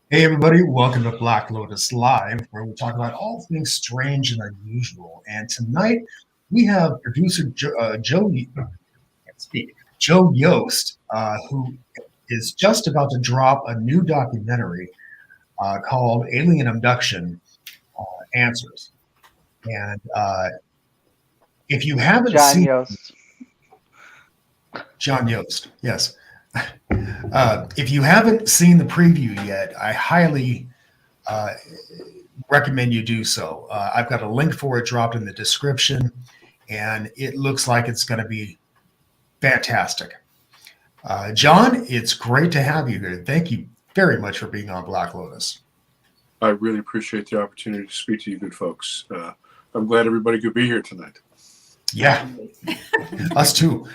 Hey everybody, welcome to Black Lotus Live, where we talk about all things strange and unusual. And tonight we have producer Joe Yost, who is just about to drop a new documentary called Alien Abduction Answers. And if you haven't John Yost. John Yost, yes. If you haven't seen the preview yet, I highly recommend you do so. I've got a link for it dropped in the description, and it looks like it's going to be fantastic. John, it's great to have you here. Thank you very much for being on Black Lotus. I really appreciate the opportunity to speak to you good folks. I'm glad everybody could be here tonight. Yeah, us too.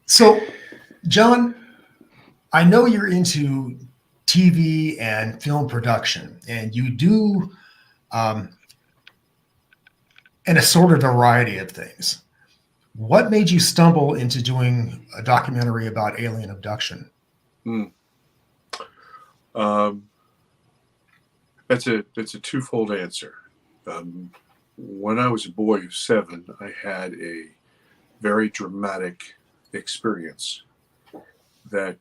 So, John, I know you're into TV and film production, and you do an assorted variety of things. What made you stumble into doing a documentary about alien abduction? That's a twofold answer. When I was a boy of 7, I had a very dramatic experience that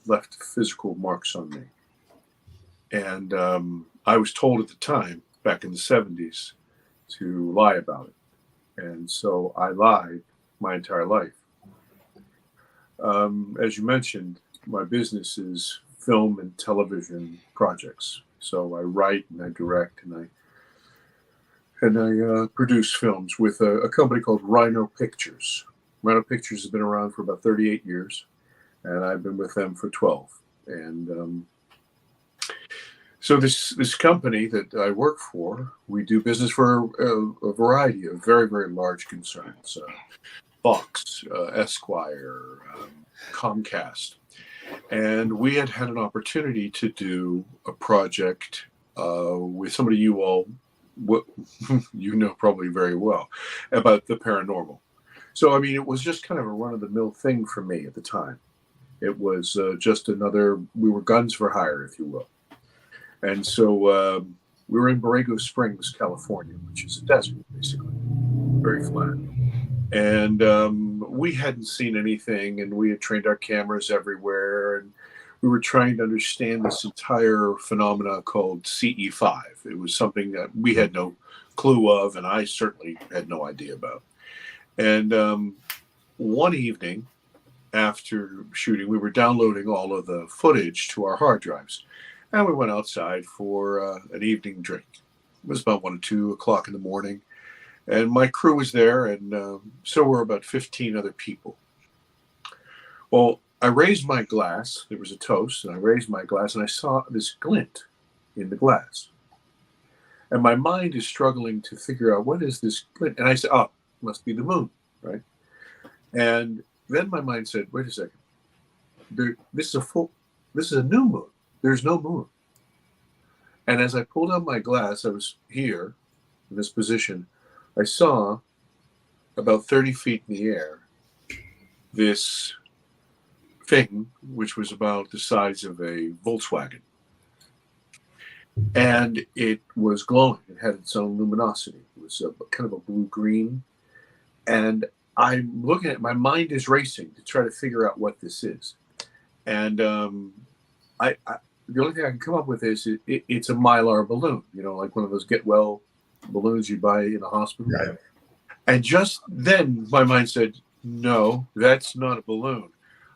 left physical marks on me. And I was told at the time, back in the 70s, to lie about it. And so I lied my entire life. As you mentioned, my business is film and television projects. So I write and I direct and I produce films with a company called Rhino Pictures. Rhino Pictures has been around for about 38 years, and I've been with them for 12. And so this company that I work for, we do business for a variety of very, very large concerns. Fox, Esquire, Comcast. And we had an opportunity to do a project with somebody you all you know probably very well about the paranormal. So, I mean, it was just kind of a run-of-the-mill thing for me at the time. It was just another, we were guns for hire, if you will. And so we were in Borrego Springs, California, which is a desert, basically, very flat. And we hadn't seen anything, and we had trained our cameras everywhere, and we were trying to understand this entire phenomena called CE5. It was something that we had no clue of, and I certainly had no idea about. And one evening after shooting, we were downloading all of the footage to our hard drives, and we went outside for an evening drink. It was about 1 or 2 o'clock in the morning. And my crew was there, and so were about 15 other people. Well, I raised my glass. There was a toast, and I raised my glass, and I saw this glint in the glass. And my mind is struggling to figure out, what is this glint? And I said, oh, it must be the moon, right? And then my mind said, wait a second. This is a new moon. There's no moon. And as I pulled out my glass, I was here in this position. I saw about 30 feet in the air this thing, which was about the size of a Volkswagen. And it was glowing. It had its own luminosity. It was kind of a blue-green. And I'm looking at it, my mind is racing to try to figure out what this is. And the only thing I can come up with is it's a Mylar balloon, like one of those get well balloons you buy in a hospital. Right. And just then my mind said, no, that's not a balloon.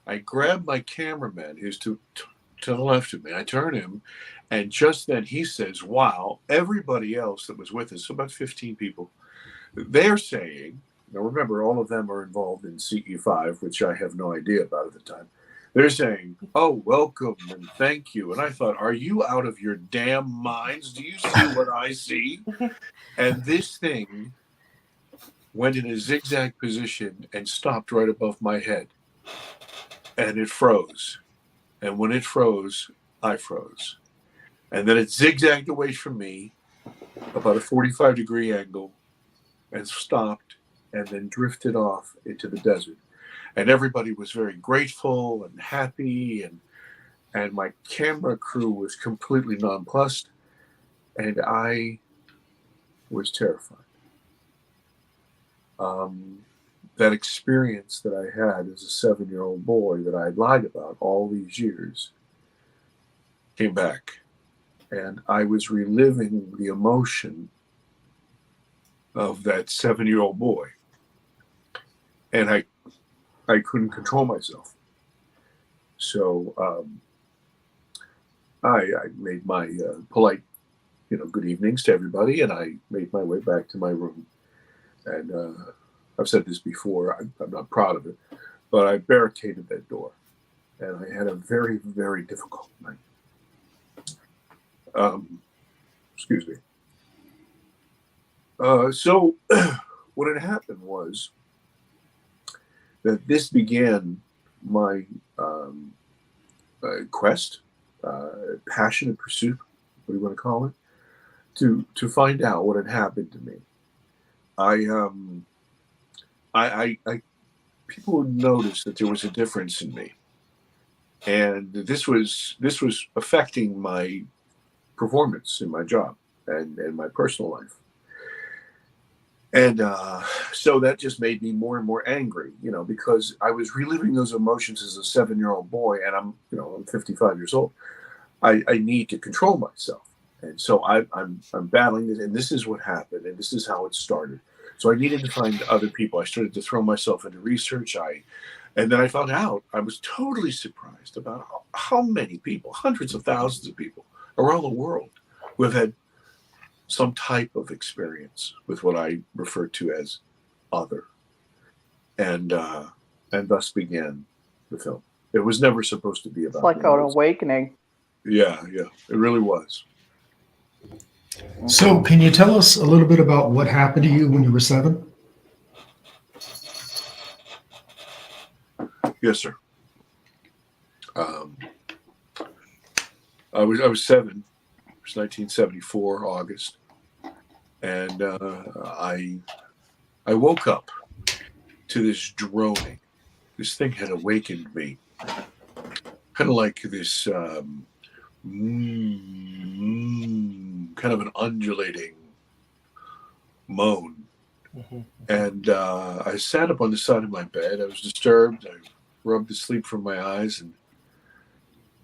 I grabbed my cameraman, who's to the left of me. I turn him, and just then he says, wow, everybody else that was with us, about 15 people, they're saying, now remember, all of them are involved in CE5, which I have no idea about at the time. They're saying, oh, welcome and thank you. And I thought, are you out of your damn minds? Do you see what I see? And this thing went in a zigzag position and stopped right above my head. And it froze. And when it froze, I froze. And then it zigzagged away from me about a 45-degree angle and stopped and then drifted off into the desert. And everybody was very grateful and happy, and my camera crew was completely nonplussed, and I was terrified. That experience that I had as a 7-year-old boy that I had lied about all these years came back, and I was reliving the emotion of that 7-year-old boy, and I couldn't control myself. So I made my polite, good evenings to everybody, and I made my way back to my room. And I've said this before, I'm not proud of it, but I barricaded that door, and I had a very, very difficult night. Excuse me. So what had happened was that this began my quest, passionate pursuit, what do you want to call it, to find out what had happened to me. People noticed that there was a difference in me, and this was affecting my performance in my job and my personal life. And so that just made me more and more angry, because I was reliving those emotions as a 7-year-old boy, and I'm 55 years old. I need to control myself, and so I'm battling it, and this is what happened, and this is how it started. So I needed to find other people. I started to throw myself into research. And then I found out, I was totally surprised about how many people, hundreds of thousands of people around the world, who have had some type of experience with what I refer to as other, and thus began the film. It was never supposed to be about. It's like an awakening. Yeah, it really was. So, can you tell us a little bit about what happened to you when you were 7? Yes, sir. I was 7. It was 1974, August, and I woke up to this droning. This thing had awakened me, kind of like this kind of an undulating moan. Mm-hmm. And I sat up on the side of my bed. I was disturbed. I rubbed the sleep from my eyes, and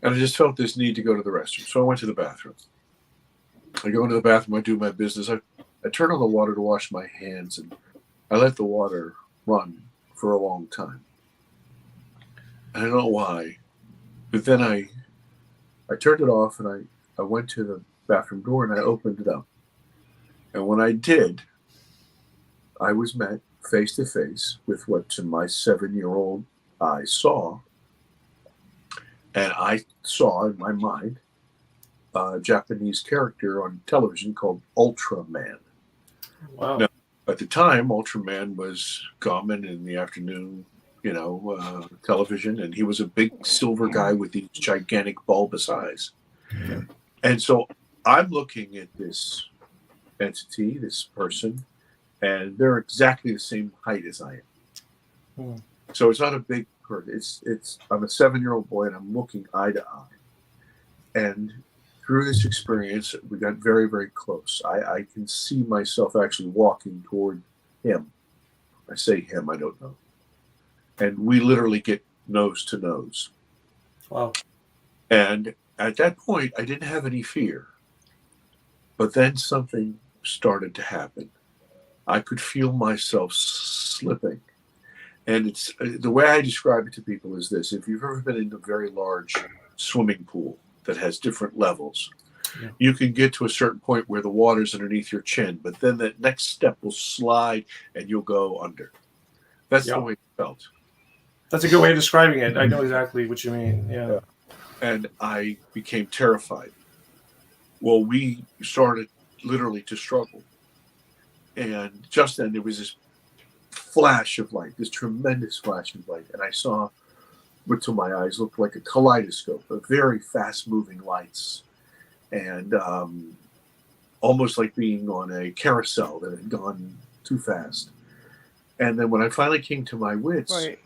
I just felt this need to go to the restroom. So I went to the bathroom. I go into the bathroom. I do my business. I turn on the water to wash my hands, and I let the water run for a long time. I don't know why, but then I turned it off, and I went to the bathroom door, and I opened it up. And when I did, I was met face to face with what to my 7-year-old eye saw. And I saw in my mind a Japanese character on television called Ultraman. Wow. Now, at the time, Ultraman was common in the afternoon, television, and he was a big silver guy with these gigantic bulbous eyes. And so I'm looking at this entity, this person, and they're exactly the same height as I am. So it's not a big person. I'm a 7-year-old boy, and I'm looking eye to eye. And through this experience, we got very, very close. I can see myself actually walking toward him. I say him, I don't know. And we literally get nose to nose. Wow. And At that point, I didn't have any fear, but then something started to happen. I could feel myself slipping. And it's the way I describe it to people is this: if you've ever been in a very large swimming pool that has different levels, Yeah. you can get to a certain point where the water's underneath your chin, but then that next step will slide and you'll go under. That's Yeah. the way it felt. That's a good way of describing it. I know exactly what you mean. Yeah. And I became terrified. Well, we started literally to struggle. And just then there was this flash of light, this tremendous flash of light. And I saw what to my eyes looked like a kaleidoscope of very fast moving lights. And almost like being on a carousel that had gone too fast. And then when I finally came to my wits, Right.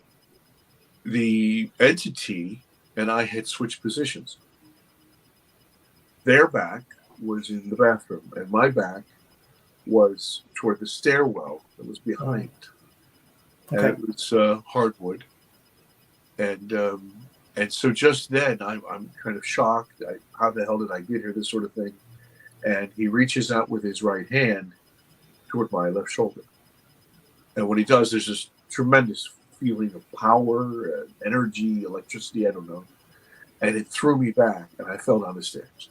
the entity and I had switched positions. Their back was in the bathroom, and my back was toward the stairwell that was behind. Okay. And it was hardwood. And so just then, I'm kind of shocked. How the hell did I get here? This sort of thing. And he reaches out with his right hand toward my left shoulder. And when he does, there's this tremendous feeling of power, energy, electricity, I don't know. And it threw me back, and I fell down the stairs.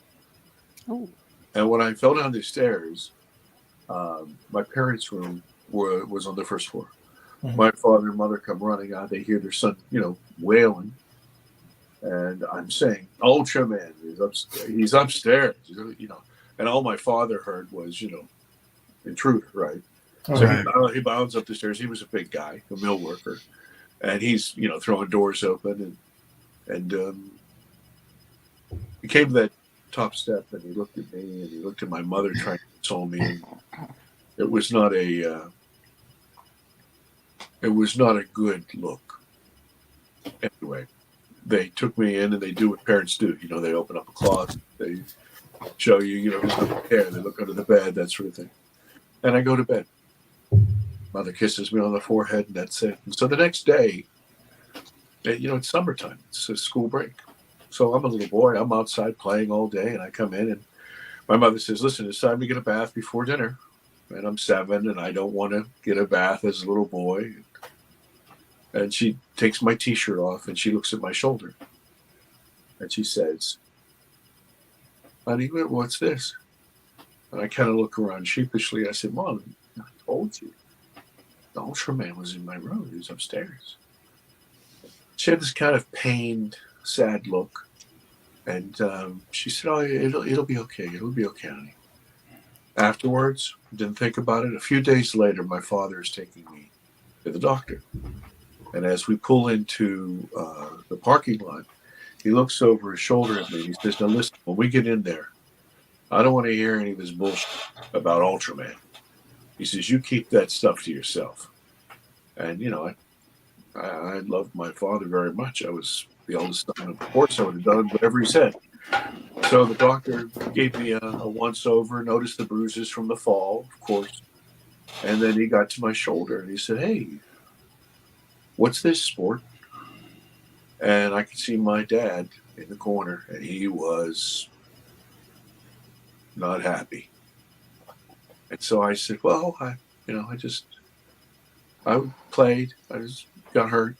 Oh. And when I fell down the stairs, my parents' room was on the first floor. Mhm. My father and mother come running out. They hear their son, wailing. And I'm saying, Ultraman he's upstairs, And all my father heard was, intruder, right? So Right. he bounds up the stairs. He was a big guy, a mill worker. And he's, throwing doors open. And he came to that top step, and he looked at me, and he looked at my mother trying to console me. And it was not a good look. Anyway, they took me in, and they do what parents do. They open up a closet. They show you, who's under there. They look under the bed, that sort of thing. And I go to bed. Mother kisses me on the forehead, and that's it. And so the next day, it's summertime. It's a school break. So I'm a little boy. I'm outside playing all day, and I come in, and my mother says, listen, it's time to get a bath before dinner. And I'm 7, and I don't want to get a bath as a little boy. And she takes my T-shirt off, and she looks at my shoulder. And she says, honey, what's this? And I kind of look around sheepishly. I said, Mom, I told you. The Ultraman was in my room. He was upstairs. She had this kind of pained, sad look. And she said, oh, it'll be okay. It'll be okay, honey. Afterwards, didn't think about it. A few days later, my father is taking me to the doctor. And as we pull into the parking lot, he looks over his shoulder at me. And he says, now listen, when we get in there, I don't want to hear any of this bullshit about Ultraman. He says, you keep that stuff to yourself. And, I loved my father very much. I was the oldest son. Of course, I would have done whatever he said. So the doctor gave me a once-over, noticed the bruises from the fall, of course. And then he got to my shoulder, and he said, hey, what's this, sport? And I could see my dad in the corner, and he was not happy. And so I said, well, I played. I just got hurt,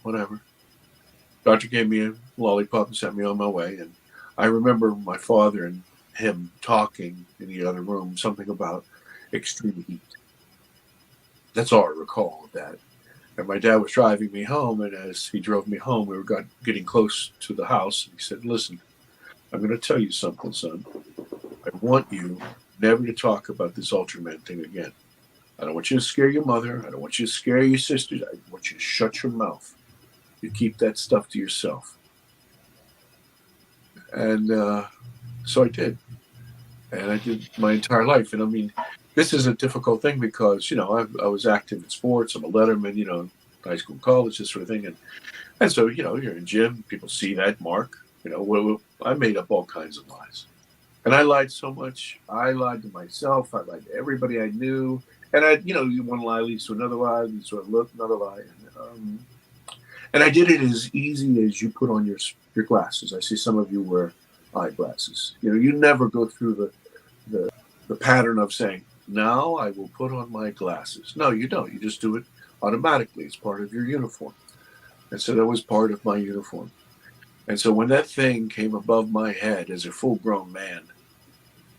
whatever. Doctor gave me a lollipop and sent me on my way. And I remember my father and him talking in the other room, something about extreme heat. That's all I recall of that. And my dad was driving me home, and as he drove me home, we were getting close to the house. And he said, listen, I'm going to tell you something, son. I want you never to talk about this Ultraman thing again. I don't want you to scare your mother. I don't want you to scare your sisters. I want you to shut your mouth. You keep that stuff to yourself. And so I did. And I did my entire life. And I mean, this is a difficult thing because, I was active in sports. I'm a letterman, high school, college, this sort of thing. And so, you're in gym. People see that mark. I made up all kinds of lies. And I lied so much. I lied to myself. I lied to everybody I knew. And one lie leads to another lie, leads to another lie. And I did it as easy as you put on your glasses. I see some of you wear eyeglasses. You never go through the pattern of saying, now I will put on my glasses. No, you don't. You just do it automatically. It's part of your uniform. And so that was part of my uniform. And so when that thing came above my head as a full-grown man,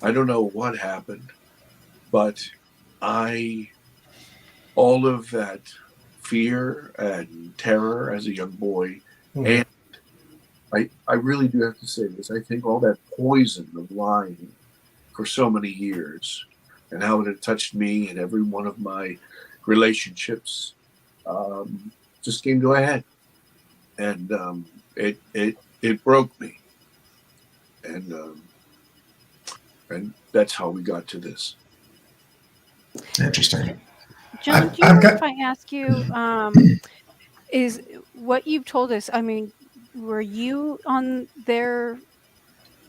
I don't know what happened, but all of that fear and terror as a young boy, and I really do have to say this, I think all that poison of lying for so many years and how it had touched me and every one of my relationships just came to a head. And it broke me. And that's how we got to this. Interesting. John, do you mind if I ask you, is what you've told us, I mean, were you on their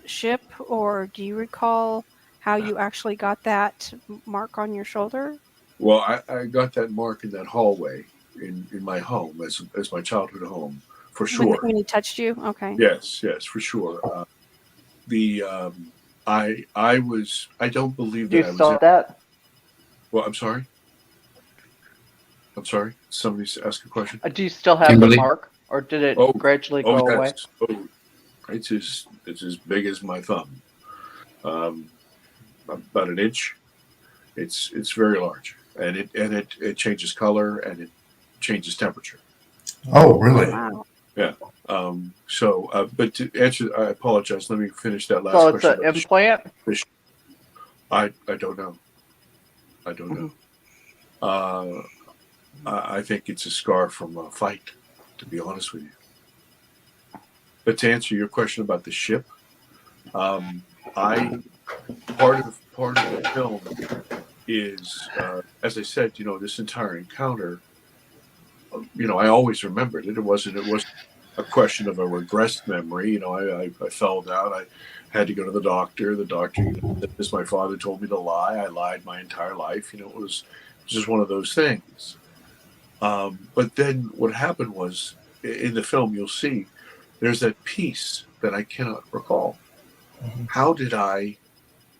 ship, or do you recall how you actually got that mark on your shoulder? Well, I got that mark in that hallway in my home, as my childhood home, for sure. When he touched you? Okay. Yes, for sure. I don't believe that Do you still have that? Well, I'm sorry. Somebody asked a question. Do you still have Kimberly? the mark, or did it gradually go away? Oh, it's as big as my thumb, about an inch. It's very large, and it changes color and it changes temperature. Oh, really? Wow. Yeah. But to answer, I apologize. Let me finish that last So it's question. an implant? I don't know. I don't know. I think it's a scar from a fight, to be honest with you. But to answer your question about the ship, part of the film is, as I said, this entire encounter. I always remembered it. It wasn't a question of a regressed memory. I fell down. I had to go to the doctor. The doctor, as my father told me to lie. I lied my entire life. It was just one of those things. But then what happened was, in the film, you'll see there's that piece that I cannot recall. Mm-hmm. How did I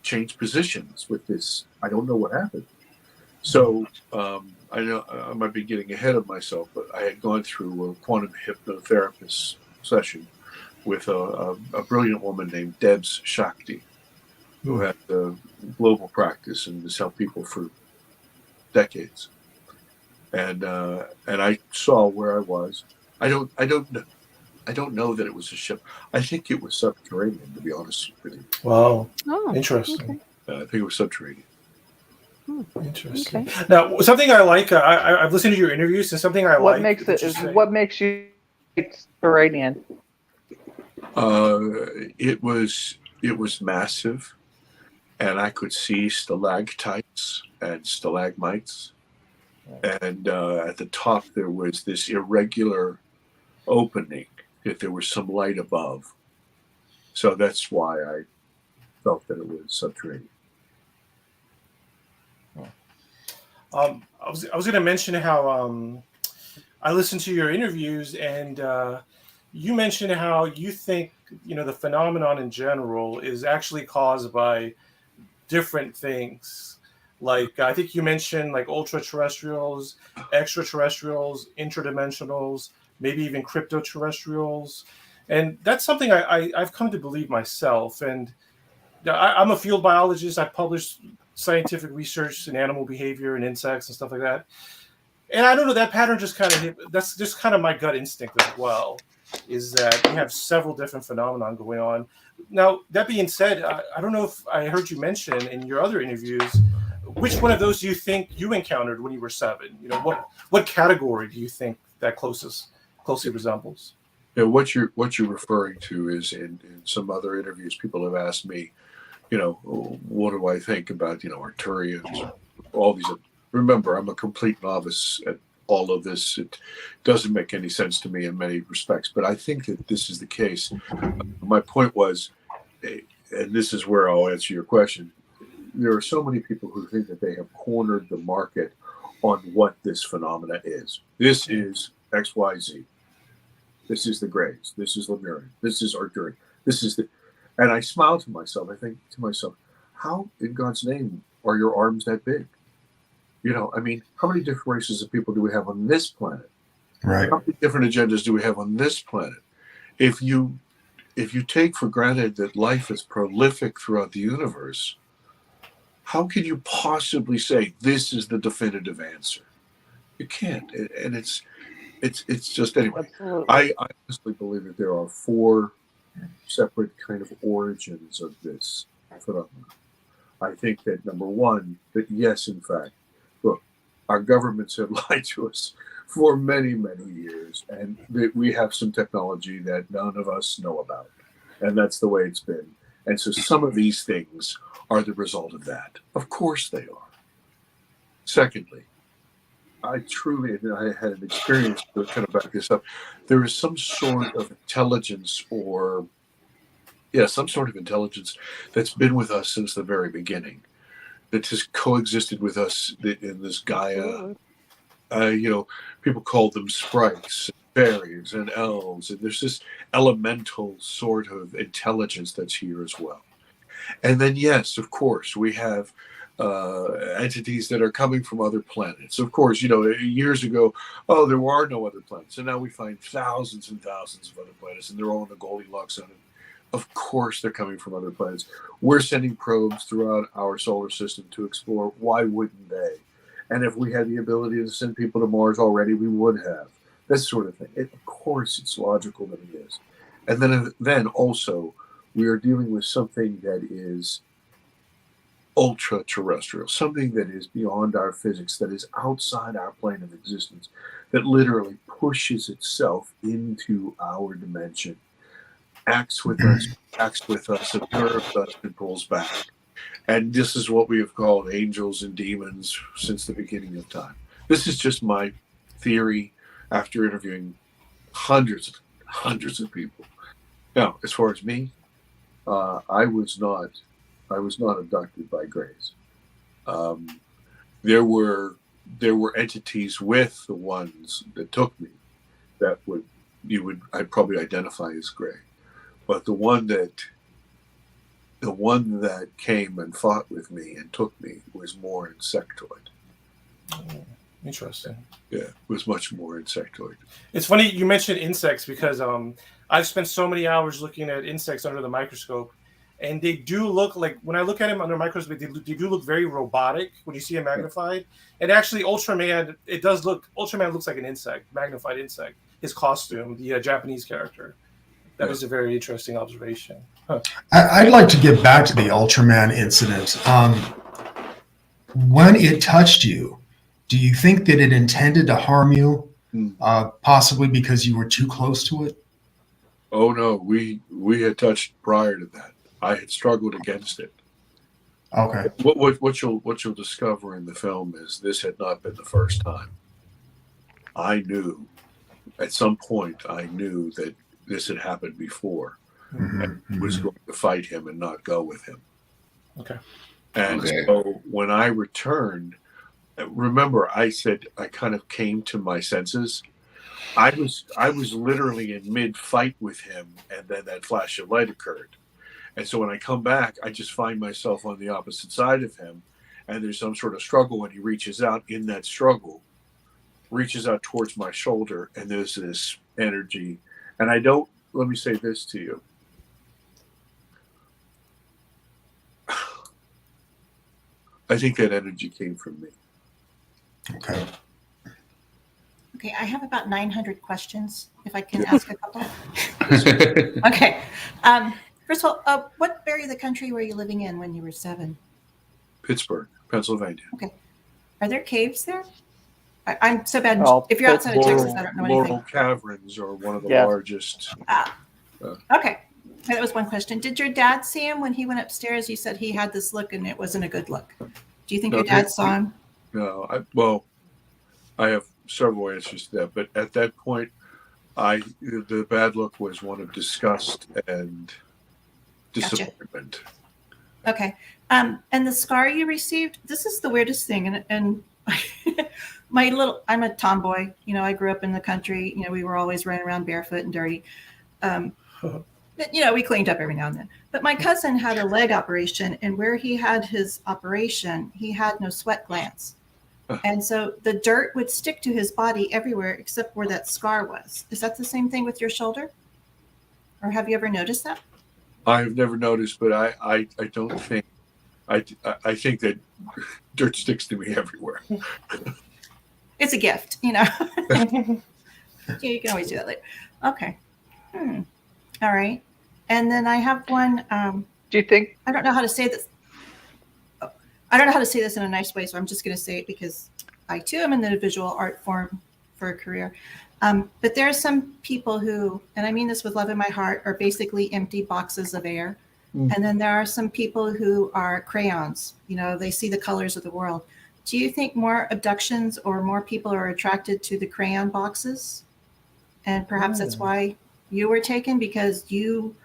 change positions with this? I don't know what happened. So I know I might be getting ahead of myself, but I had gone through a quantum hypnotherapist session with a brilliant woman named Debs Shakti, who had a global practice and has helped people for decades. And I saw where I was. I don't know that it was a ship. I think it was subterranean, to be honest with you. Wow. Oh, Interesting. okay. I think it was subterranean. Interesting. Okay. Now, something I like, I've listened to your interviews, and something I What like. what makes you subterranean? It was massive, and I could see stalactites and stalagmites, and at the top there was this irregular opening. If there was some light above, so that's why I felt that it was subterranean. I was going to mention how I listened to your interviews, and you mentioned how you think the phenomenon in general is actually caused by different things. Like I think you mentioned like ultra-terrestrials, extraterrestrials, interdimensionals, maybe even crypto-terrestrials, and that's something I've come to believe myself. And I'm a field biologist. I've published scientific research in animal behavior and insects and stuff like that. And I don't know, that pattern just kind of hit. That's just kind of my gut instinct as well, is that we have several different phenomena going on. Now, that being said, I don't know if I heard you mention in your other interviews, which one of those do you think you encountered when you were 7? What category do you think that closely resembles? Yeah, what you're referring to is in some other interviews, people have asked me, what do I think about, Arcturians, all these. Remember, I'm a complete novice at all of this. It doesn't make any sense to me in many respects, but I think that this is the case. My point was, and this is where I'll answer your question, there are so many people who think that they have cornered the market on what this phenomena is. This is XYZ. This is the Greys. This is Lemurian. This is Arcturian. This is And I smile to myself. I think to myself, how in God's name are your arms that big? You know, I mean, how many different races of people do we have on this planet? Right. How many different agendas do we have on this planet? If you take for granted that life is prolific throughout the universe, how can you possibly say this is the definitive answer? You can't. And it's just, anyway. Absolutely. I honestly believe that there are 4 separate kind of origins of this phenomenon. I think that number one, that yes, in fact, look, our governments have lied to us for many, many years, and that we have some technology that none of us know about, and that's the way it's been. And so some of these things are the result of that. Of course they are. Secondly, I truly, and I had an experience to kind of back this up, there is some sort of intelligence some sort of intelligence that's been with us since the very beginning, that has coexisted with us in this Gaia. People call them sprites, fairies, and elves, and there's this elemental sort of intelligence that's here as well. And then, yes, of course, we have entities that are coming from other planets. Of course, years ago, there were no other planets, and now we find thousands and thousands of other planets, and they're all in the Goldilocks zone. Of course, they're coming from other planets. We're sending probes throughout our solar system to explore. Why wouldn't they? And if we had the ability to send people to Mars already, we would have. This sort of thing. Of course, it's logical that it is. And then also, we are dealing with something that is ultra-terrestrial, something that is beyond our physics, that is outside our plane of existence, that literally pushes itself into our dimension, acts with us, observes us, and pulls back. And this is what we have called angels and demons since the beginning of time. This is just my theory after interviewing hundreds of people. Now, as far as me, I was not abducted by grace. There were entities with the ones that took me that I'd probably identify as gray. But the one that came and fought with me and took me was more insectoid. Oh, interesting. Yeah, it was much more insectoid. It's funny you mentioned insects because I've spent so many hours looking at insects under the microscope, and they do look like, when I look at them under a microscope, they do look very robotic when you see them magnified. And actually, Ultraman looks like an insect, magnified insect. His costume, the Japanese character. That was a very interesting observation. Huh. I'd like to get back to the Ultraman incident. When it touched you, do you think that it intended to harm you, possibly because you were too close to it? Oh no, we had touched prior to that. I had struggled against it. Okay. What you'll discover in the film is this had not been the first time. I knew, at some point, that this had happened before, and was going to fight him and not go with him. Okay. And so when I returned, remember I said I kind of came to my senses. I was literally in mid-fight with him, and then that flash of light occurred. And so when I come back, I just find myself on the opposite side of him, and there's some sort of struggle, and he reaches out in that struggle, reaches out towards my shoulder, and there's this energy. And let me say this to you. I think that energy came from me. Okay. Okay, I have about 900 questions, if I can ask a couple. Okay. First of all, what area of the country were you living in when you were 7? Pittsburgh, Pennsylvania. Okay. Are there caves there? I'm so bad. If you're outside of Laurel, Texas, I don't know anything. Laurel Caverns are one of the largest. Okay. That was one question. Did your dad see him when he went upstairs? You said he had this look and it wasn't a good look. Do you think your dad saw him? No. I have several answers to that. But at that point, the bad look was one of disgust and disappointment. Gotcha. Okay. And the scar you received, this is the weirdest thing. And I'm a tomboy. I grew up in the country. We were always running around barefoot and dirty. We cleaned up every now and then. But my cousin had a leg operation, and where he had his operation, he had no sweat glands. And so the dirt would stick to his body everywhere except where that scar was. Is that the same thing with your shoulder? Or have you ever noticed that? I've never noticed, but I don't think, I think that dirt sticks to me everywhere. It's a gift, you can always do that later. Okay. All right. And then I have one. Do you think? I don't know how to say this. I don't know how to say this in a nice way, so I'm just going to say it because I too am in the visual art form for a career. But there are some people who, and I mean this with love in my heart, are basically empty boxes of air. And then there are some people who are crayons. They see the colors of the world. Do you think more abductions or more people are attracted to the crayon boxes? And perhaps that's why you were taken, because you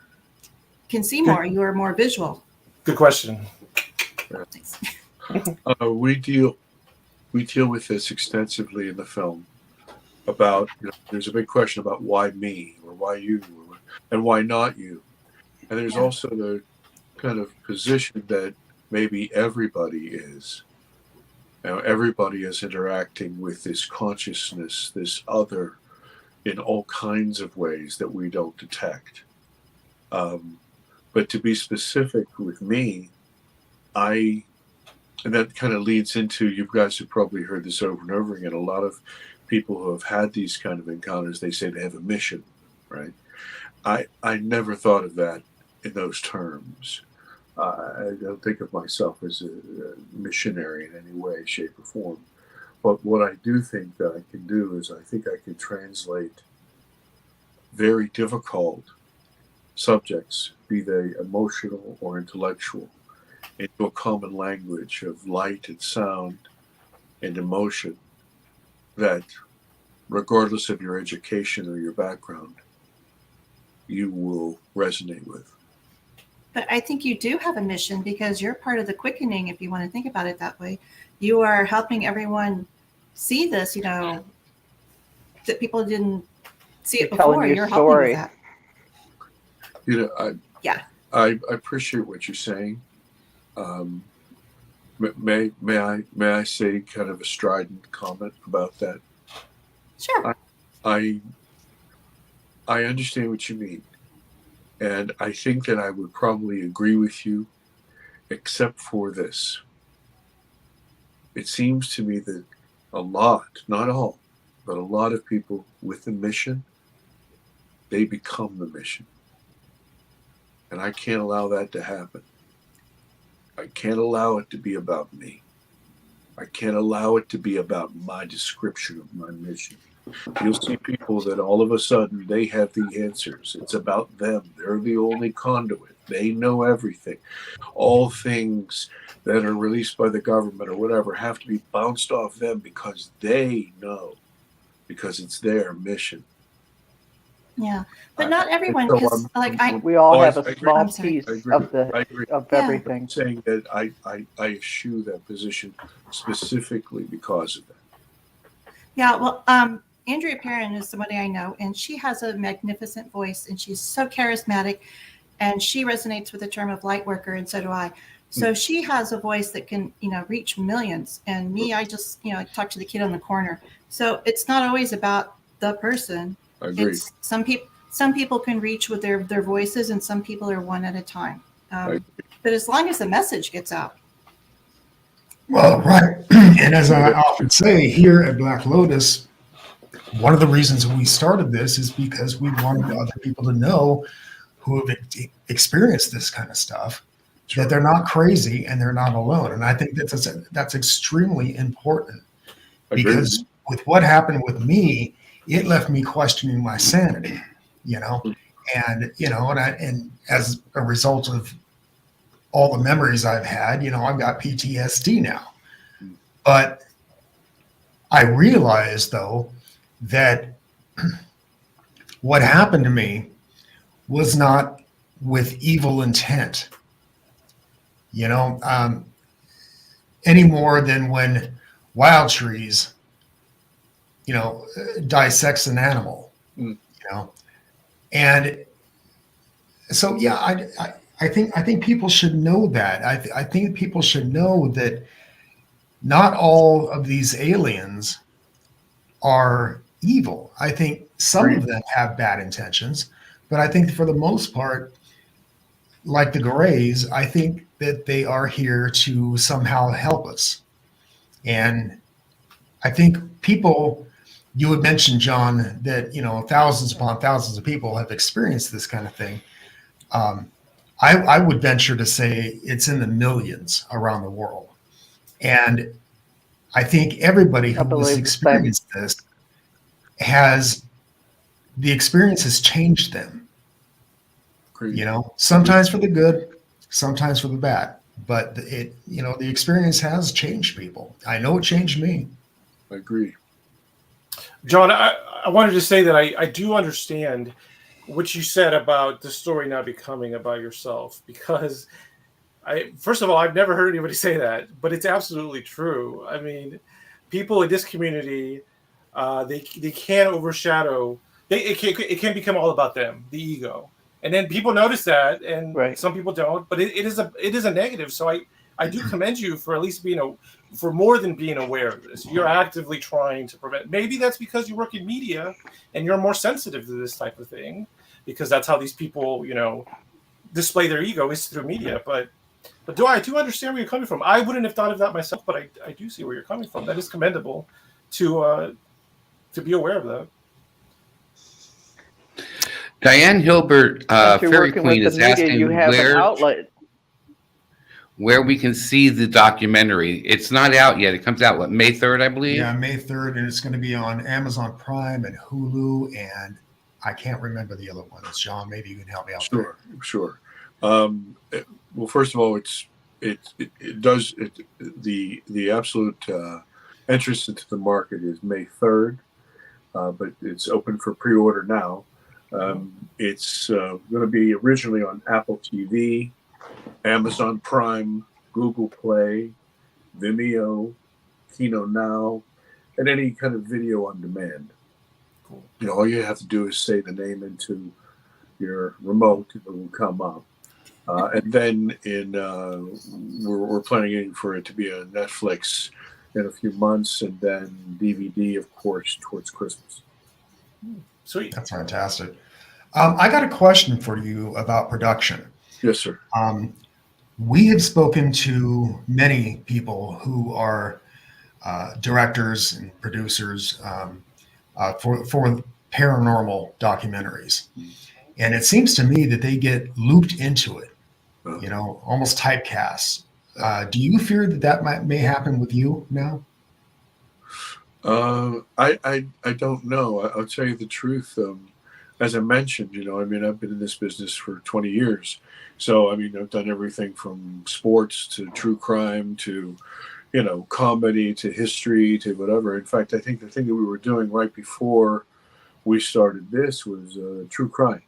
can see more. You are more visual. Good question. We deal with this extensively in the film. About there's a big question about why me, or why you, and why not you. And there's also the kind of position that maybe everybody is. Everybody is interacting with this consciousness, this other, in all kinds of ways that we don't detect. But to be specific with me, and that kind of leads into, you guys have probably heard this over and over again, a lot of people who have had these kind of encounters, they say they have a mission, right? I never thought of that in those terms. I don't think of myself as a missionary in any way, shape, or form. But what I do think that I can do is I think I can translate very difficult subjects, be they emotional or intellectual, into a common language of light and sound and emotion that, regardless of your education or your background, you will resonate with. But I think you do have a mission, because you're part of the quickening, if you want to think about it that way. You are helping everyone see this, that people didn't see it before. You're helping with that. I appreciate what you're saying. May I say kind of a strident comment about that? Sure. I understand what you mean. And I think that I would probably agree with you, except for this. It seems to me that a lot, not all, but a lot of people with a mission, they become the mission. And I can't allow that to happen. I can't allow it to be about me. I can't allow it to be about my description of my mission. You'll see people that all of a sudden they have the answers. It's about them. They're the only conduit. They know everything. All things that are released by the government or whatever have to be bounced off them because they know, because it's their mission. Yeah, but not everyone, because we all have a small I piece agree. of everything. I'm saying that I eschew that position specifically because of that. Yeah, well, Andrea Perrin is somebody I know, and she has a magnificent voice, and she's so charismatic, and she resonates with the term of light worker, and so do I. So she has a voice that can, reach millions. And me, I just, talk to the kid on the corner. So it's not always about the person. I agree. Some people can reach with their voices, and some people are one at a time. But as long as the message gets out. Well, right. And as I often say here at Black Lotus, one of the reasons we started this is because we wanted other people to know who have experienced this kind of stuff, that they're not crazy and they're not alone. And I think that's extremely important, because with what happened with me, it left me questioning my sanity, and as a result of all the memories I've had, I've got PTSD now. But I realized, though, that what happened to me was not with evil intent, any more than when wild trees, dissects an animal, and So yeah, I think people should know that. I think people should know that not all of these aliens are evil. I think some of them have bad intentions, but I think for the most part, like the Greys, I think that they are here to somehow help us. And I think people, you had mentioned, John, that thousands upon thousands of people have experienced this kind of thing. Um, I would venture to say it's in the millions around the world. And I think everybody I who has believe the same. experienced this the experience has changed them. Great. Sometimes for the good, sometimes for the bad. But the experience has changed people. I know it changed me. I agree. John, I wanted to say that I do understand what you said about the story not becoming about yourself, because first of all, I've never heard anybody say that, but it's absolutely true. I mean, people in this community, they can overshadow. It can become all about them, the ego, and then people notice that, and Right. some people don't. But it is a negative. So I do commend you for at least for more than being aware of this. You're actively trying to prevent. Maybe that's because you work in media and you're more sensitive to this type of thing, because that's how these people, display their ego is through media. But I do understand where you're coming from. I wouldn't have thought of that myself, but I do see where you're coming from. That is commendable to be aware of that. Diane Hilbert, If you're Fairy working Queen, with is the media, you asking have an outlet. where we can see the documentary. It's not out yet. It comes out, May 3rd, I believe? Yeah, May 3rd, and it's going to be on Amazon Prime and Hulu, and I can't remember the other ones. John, maybe you can help me out. Sure. Well, first of all, the absolute entrance into the market is May 3rd, but it's open for pre-order now. It's going to be originally on Apple TV, Amazon Prime, Google Play, Vimeo, Kino Now, and any kind of video on demand. Cool. All you have to do is say the name into your remote, it will come up. And then we're planning for it to be on Netflix in a few months, and then DVD, of course, towards Christmas. Sweet. That's fantastic. I got a question for you about production. Yes, sir. We have spoken to many people who are directors and producers for paranormal documentaries. And it seems to me that they get looped into it, almost typecast. Do you fear that may happen with you now? I don't know. I'll tell you the truth. As I mentioned, I've been in this business for 20 years. So, I've done everything from sports to true crime to, comedy to history to whatever. In fact, I think the thing that we were doing right before we started this was true crime.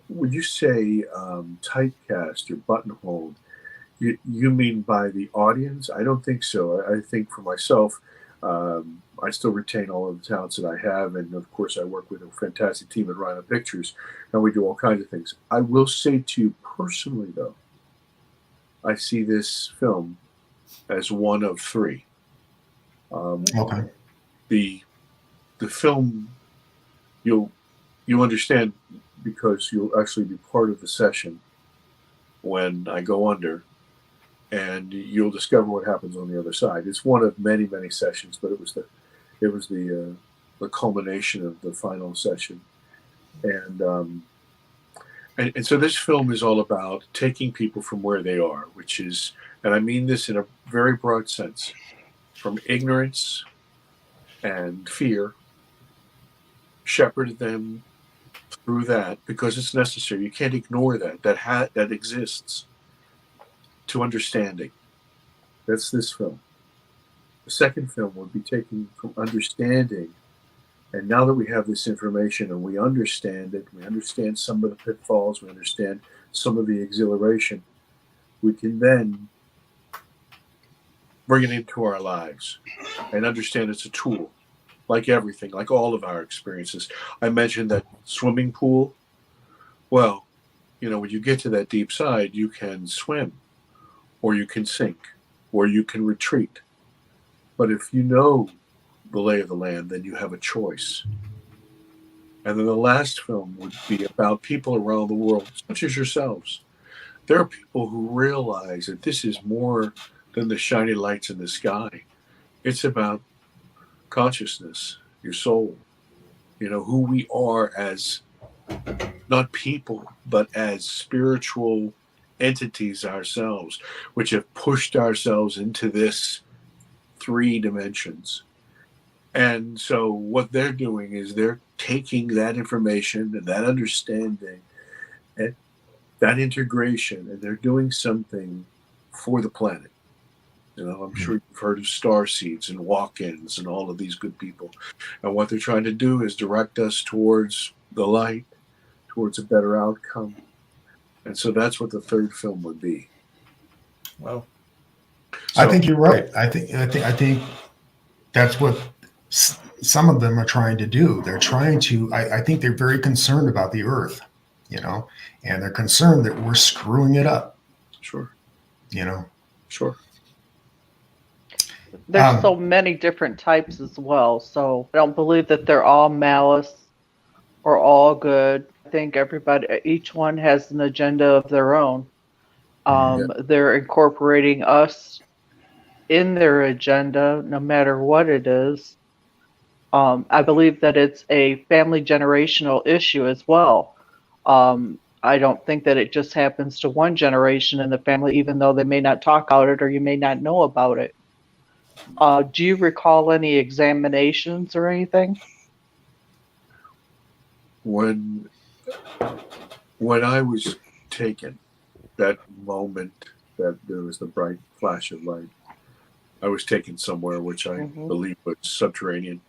Would you say typecast or buttonholed? You mean by the audience? I don't think so. I think for myself, I still retain all of the talents that I have. And of course, I work with a fantastic team at Rhino Pictures, and we do all kinds of things. I will say to you personally, though, I see this film as one of three. Okay. The film, you understand, because you'll actually be part of the session when I go under, and you'll discover what happens on the other side. It's one of many, many sessions, but it was the culmination of the final session. And so this film is all about taking people from where they are, which is, and I mean this in a very broad sense, from ignorance and fear, shepherd them through that, because it's necessary. You can't ignore that exists, to understanding. That's this film. The second film would be taken from understanding, and now that we have this information and we understand it, we understand some of the pitfalls, we understand some of the exhilaration, we can then bring it into our lives and understand it's a tool, like everything, like all of our experiences. I mentioned that swimming pool. Well, when you get to that deep side, you can swim, or you can sink, or you can retreat. But if you know the lay of the land, then you have a choice. And then the last film would be about people around the world, such as yourselves. There are people who realize that this is more than the shiny lights in the sky. It's about consciousness, your soul, who we are as not people, but as spiritual entities ourselves, which have pushed ourselves into this 3 dimensions. And so what they're doing is they're taking that information and that understanding and that integration, and they're doing something for the planet. I'm sure you've heard of star seeds and walk-ins and all of these good people. And what they're trying to do is direct us towards the light, towards a better outcome. And so that's what the 3rd film would be. Well, I think you're right. I think that's what some of them are trying to do. They're trying to. I think they're very concerned about the Earth, and they're concerned that we're screwing it up. Sure. Sure. There's so many different types as well. So I don't believe that they're all malice or all good. I think each one has an agenda of their own. They're incorporating us in their agenda, no matter what it is. I believe that it's a family generational issue as well. I don't think that it just happens to one generation in the family, even though they may not talk about it or you may not know about it. Do you recall any examinations or anything? When I was taken, that moment that there was the bright flash of light, I was taken somewhere which I believe was subterranean.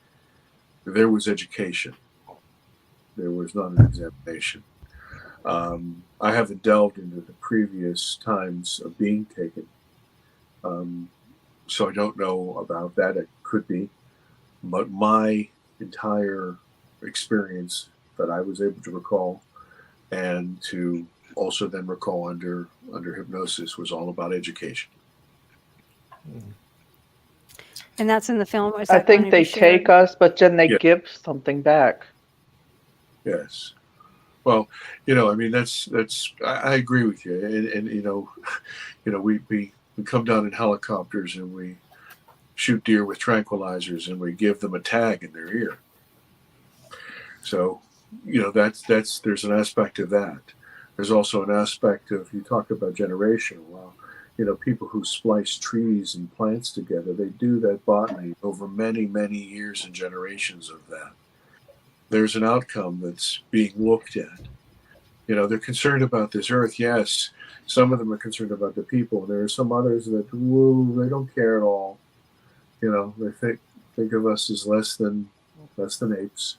There was education. There was not an examination. I haven't delved into the previous times of being taken. So I don't know about that. It could be. But my entire experience that I was able to recall and to also then recall under hypnosis was all about education. And that's in the film. I think they take us, but then they give something back. Yes. Well, that's I agree with you. And we come down in helicopters and we shoot deer with tranquilizers and we give them a tag in their ear. So, there's an aspect of that. There's also an aspect of, you talk about generational. Well, people who splice trees and plants together, they do that botany over many, many years and generations of that. There's an outcome that's being looked at. They're concerned about this earth. Yes, some of them are concerned about the people. There are some others that, they don't care at all. They think of us as less than apes.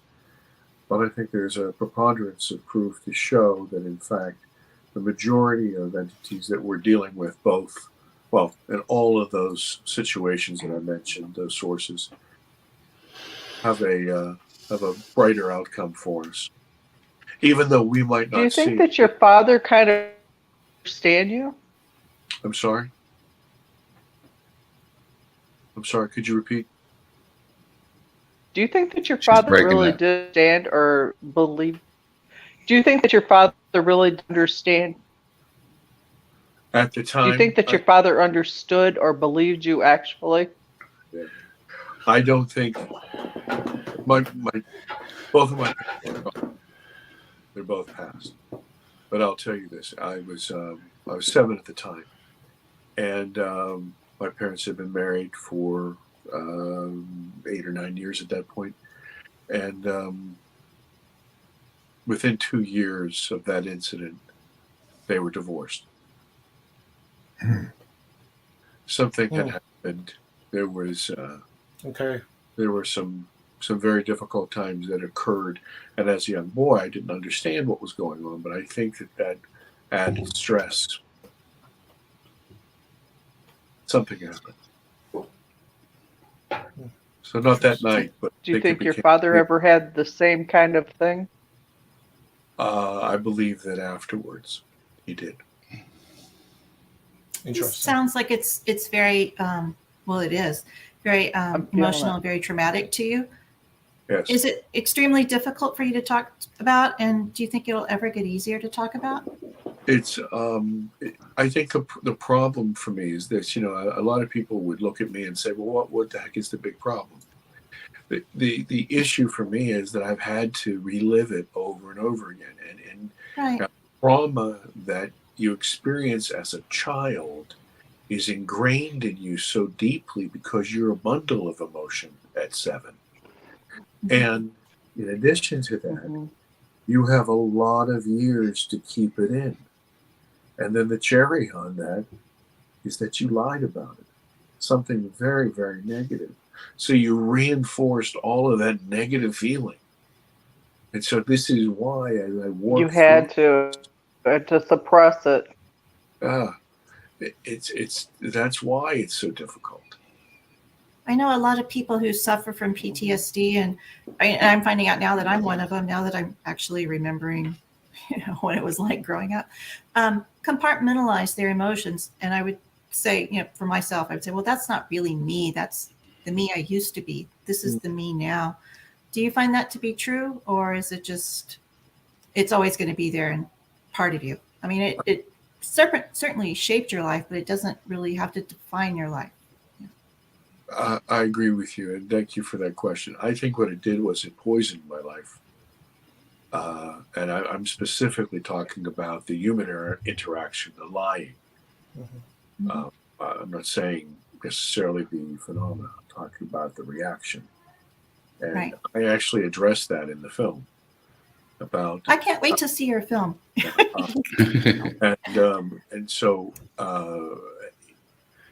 But I think there's a preponderance of proof to show that, in fact, the majority of entities that we're dealing with, in all of those situations that I mentioned, those sources, have a brighter outcome for us, even though we might not see. Do you think that your father kind of understand you? I'm sorry? Could you repeat? Do you think that your father really did understand or believe? Do you think that your father really did understand? At the time. Do you think that your father understood or believed you actually? Yeah. I don't think both of my parents, they're both passed. But I'll tell you this: I was 7 at the time, and my parents had been married for 8 or 9 years at that point, and within 2 years of that incident, they were divorced. Something had happened. There was there were some very difficult times that occurred, and as a young boy, I didn't understand what was going on. But I think that added stress. Something happened. So not that night, but Do you I think it your became father clear. ever had the same kind of thing? I believe that afterwards he did. This Interesting. sounds like it's very well, it is very I'm feeling emotional, it. very traumatic to you. Yes. Is it extremely difficult for you to talk about? And do you think it'll ever get easier to talk about? It's I think the problem for me is this. A lot of people would look at me and say, well, what the heck is the big problem? The issue for me is that I've had to relive it over and over again, and Right. trauma that you experience as a child is ingrained in you so deeply because you're a bundle of emotion at 7. And in addition to that, Mhm. you have a lot of years to keep it in. And then the cherry on that is that you lied about it. Something very, very negative. So you reinforced all of that negative feeling. And so this is why as I work You had to suppress it. it's that's why it's so difficult. I know a lot of people who suffer from PTSD, and I'm finding out now that I'm one of them. Now that I'm actually remembering, what it was like growing up, compartmentalize their emotions. And I would say, for myself, I would say, well, that's not really me. That's the me I used to be. This is the me now. Do you find that to be true, or is it just it's always going to be there and part of you? I mean, it certainly shaped your life, but it doesn't really have to define your life. I agree with you, and thank you for that question. I think what it did was it poisoned my life. And I'm specifically talking about the human interaction, the lying. I'm not saying necessarily the phenomenon. I'm talking about the reaction. And Right. I actually addressed that in the film. I can't wait to see your film. And so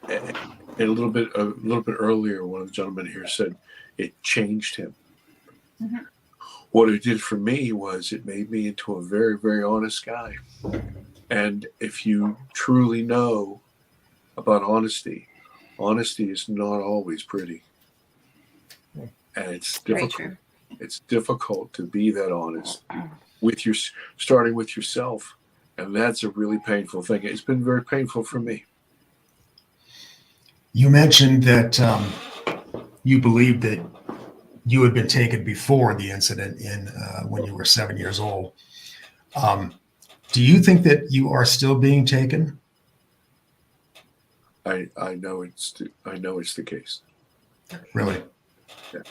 and a little bit earlier, one of the gentlemen here said it changed him. Mhm. What it did for me was it made me into a very, very honest guy. And if you truly know about honesty is not always pretty. And it's Very difficult. true. It's difficult to be that honest starting with yourself. And that's a really painful thing. It's been very painful for me. You mentioned that you believed that you had been taken before the incident when you were 7 years old. Do you think that you are still being taken? I know it's the case. Really? Yeah.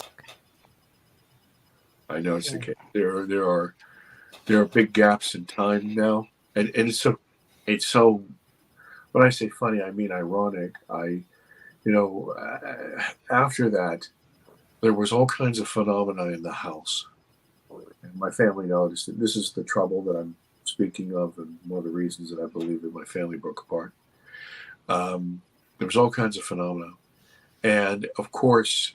I know it's the case. There are big gaps in time now, and it's so. When I say funny, I mean ironic. After that, there was all kinds of phenomena in the house, and my family noticed it. This is the trouble that I'm speaking of, and one of the reasons that I believe that my family broke apart. There was all kinds of phenomena, and of course,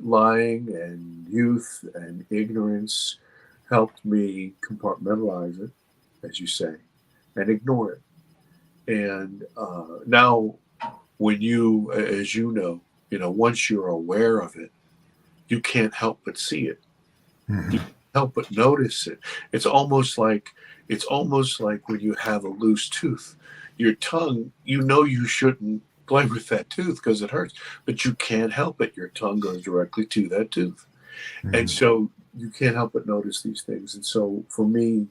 lying and youth and ignorance helped me compartmentalize it, as you say, and ignore it. And now, when you, as you know, once you're aware of it, you can't help but see it. Mm-hmm. You can't help but notice it. It's almost like when you have a loose tooth. Your tongue, you shouldn't play with that tooth because it hurts, but you can't help it. Your tongue goes directly to that tooth. Mm-hmm. And so you can't help but notice these things. And so for me,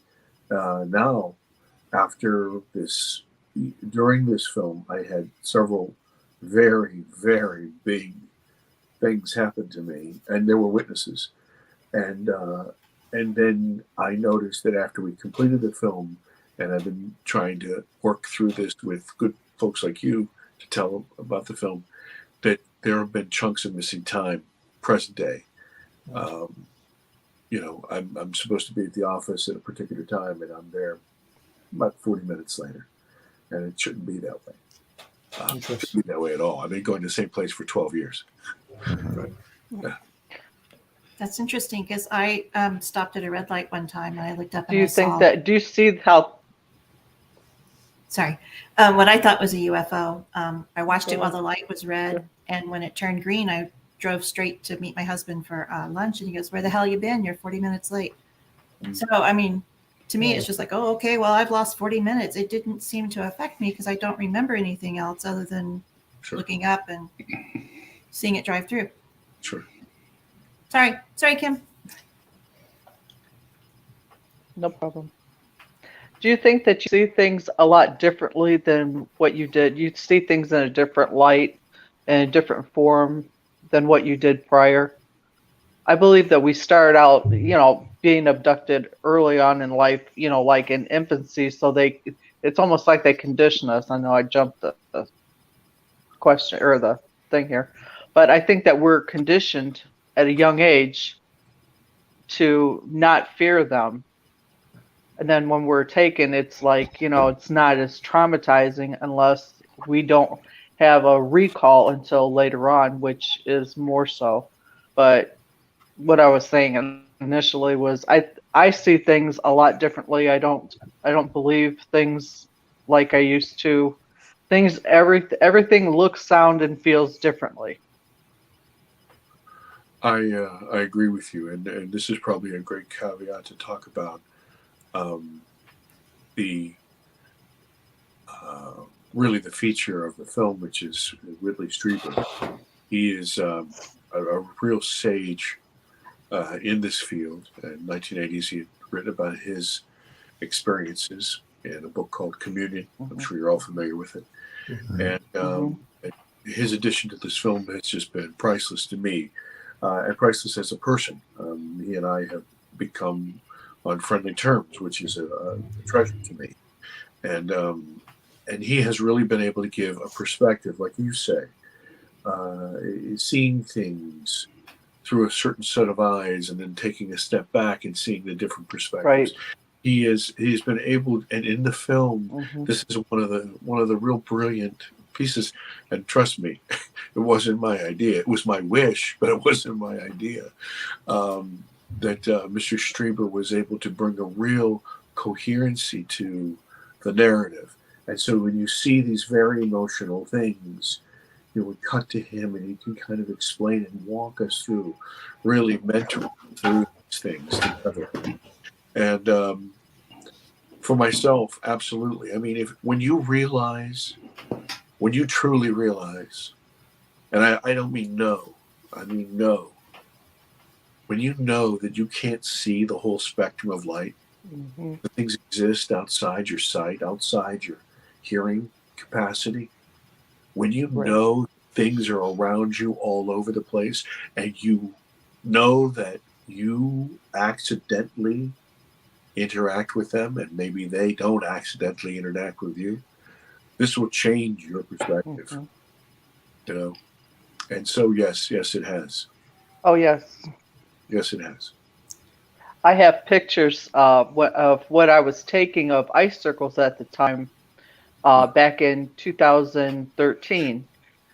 now, after this, during this film, I had several very, very big things happen to me, and there were witnesses. And then I noticed that after we completed the film, and I've been trying to work through this with good folks like you to tell them about the film, that there have been chunks of missing time, present day. I'm supposed to be at the office at a particular time, and I'm there about 40 minutes later, and it shouldn't be that way. It shouldn't be that way at all. I've been going to the same place for 12 years. Mm-hmm. Yeah. That's interesting because I stopped at a red light one time and I looked up Do and you I think saw. that? Do you see how? Sorry, what I thought was a UFO. I watched it while the light was red, and when it turned green, I drove straight to meet my husband for lunch, and he goes, "Where the hell you been? You're 40 minutes late." So, I mean, to me, it's just like, oh, okay, well, I've lost 40 minutes. It didn't seem to affect me because I don't remember anything else other than looking up and seeing it drive through. Sure. Sorry, Kim. No problem. Do you think that you see things a lot differently than what you did? You see things in a different light, in a different form than what you did prior? I believe that we start out, being abducted early on in life, like in infancy. So it's almost like they condition us. I know I jumped the question or the thing here, but I think that we're conditioned at a young age to not fear them. And then when we're taken, it's like, it's not as traumatizing unless we don't have a recall until later on, which is more so. But what I was saying initially was I see things a lot differently. I don't believe things like I used to. Everything looks, sound, and feels differently. I agree with you, and this is probably a great caveat to talk about really the feature of the film, which is Ridley Strieber. He is a real sage in this field. In 1980s, he had written about his experiences in a book called Communion. I'm sure you're all familiar with it. And his addition to this film has just been priceless to me, and priceless as a person. He and I have become on friendly terms, which is a treasure to me. And he has really been able to give a perspective, like you say, seeing things through a certain set of eyes, and then taking a step back and seeing the different perspectives. Right. He's been able, and in the film, this is one of the real brilliant pieces. And trust me, it wasn't my idea. It was my wish, but it wasn't my idea. That Mr. Strieber was able to bring a real coherency to the narrative. And so when you see these very emotional things, it would cut to him, and he can kind of explain and walk us through, really mentor through these things together. And for myself, absolutely. I mean, when you truly realize, and I don't mean know, I mean know. When you know that you can't see the whole spectrum of light, that things exist outside your sight, outside your hearing capacity, when you know things are around you all over the place, and you know that you accidentally interact with them, and maybe they don't accidentally interact with you, this will change your perspective. And so yes, it has. Oh, yes. Yes, it has. I have pictures of what I was taking of ice circles at the time, back in 2013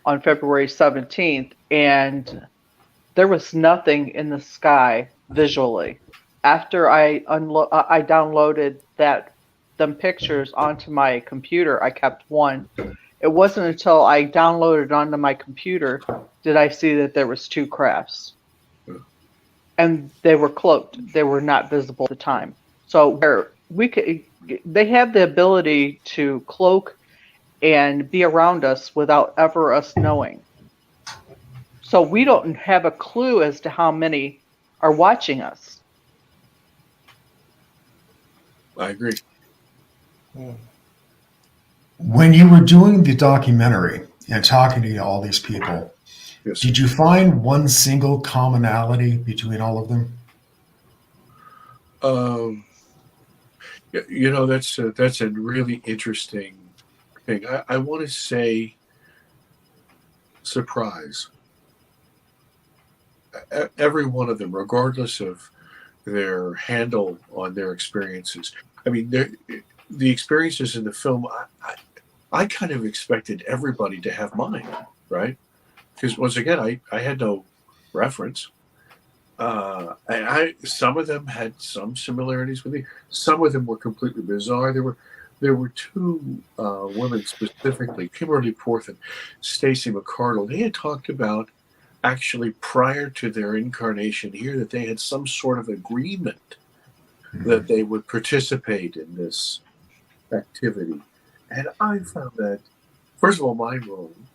on February 17th, and there was nothing in the sky visually. After I downloaded them pictures onto my computer, I kept one. It wasn't until I downloaded onto my computer did I see that there was two crafts. And they were cloaked. They were not visible at the time. So they have the ability to cloak and be around us without ever us knowing. So we don't have a clue as to how many are watching us. I agree. When you were doing the documentary and talking to all these people, did you find one single commonality between all of them? That's a really interesting thing. I want to say surprise. Every one of them, regardless of their handle on their experiences. I mean, the experiences in the film, I kind of expected everybody to have mine, right? Because once again, I had no reference. And some of them had some similarities with me. Some of them were completely bizarre. There were two women specifically, Kimberly Porth and Stacy McCardle. They had talked about actually prior to their incarnation here, that they had some sort of agreement that they would participate in this activity. And I found that, first of all, mind-blowing.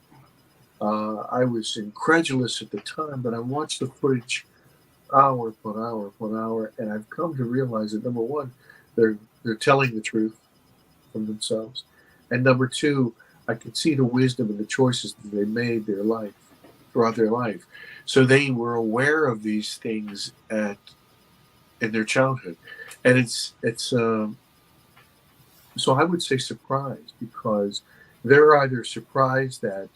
I was incredulous at the time, but I watched the footage hour upon hour upon hour, and I've come to realize that, number one, they're telling the truth from themselves, and number two, I could see the wisdom and the choices that they made throughout their life. So they were aware of these things in their childhood, and it's so I would say surprised, because they're either surprised that